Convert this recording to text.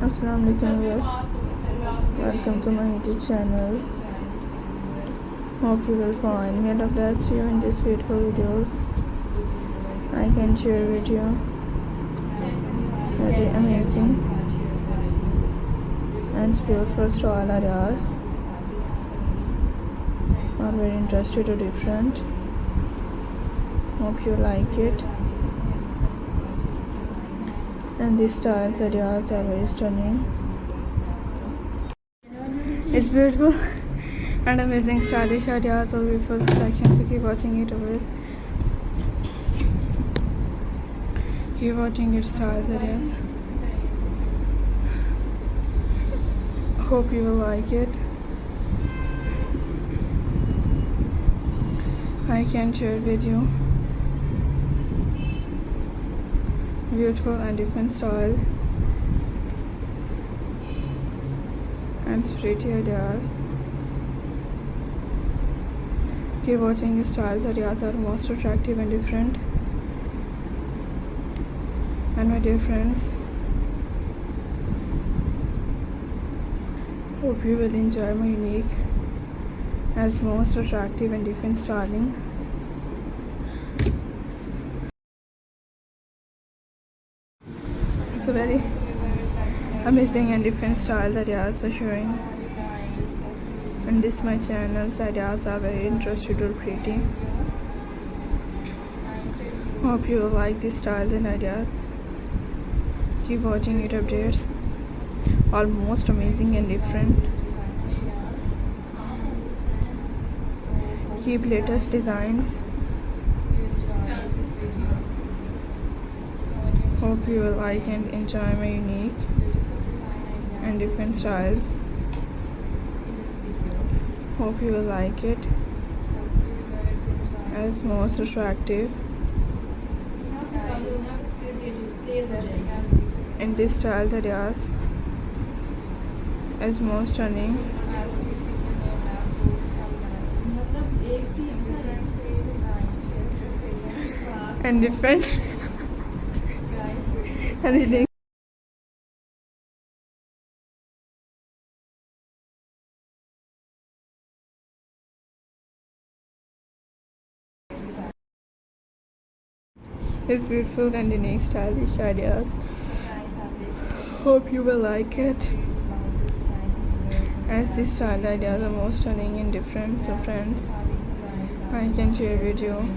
Assalamu alaikum viewers. Welcome to my YouTube channel. Hope you will find me the best you in these beautiful videos. I can share with you very amazing and beautiful style areas are very interested or different. Hope you like it. And these styles areas are very stunning. It's beautiful and amazing stylish ideas or beautiful selections, so keep watching it always. Keep watching its styles areas. Hope you will like it. I can share with you beautiful and different styles and pretty ideas. Keep watching the styles ideas are most attractive and different. And my dear friends, hope you will enjoy my unique as most attractive and different styling. So very amazing and different styles ideas are showing. And this my channel's ideas are very interesting or pretty. Hope you will like these styles and ideas. Keep watching it updates. Almost amazing and different. Keep latest designs. Hope you will like and enjoy my unique and different styles. Hope you will like it as most attractive in this style areas as most stunning and different. Anything. It's beautiful and unique stylish ideas. Hope you will like it as these style ideas are most stunning and different. So friends, I can share with you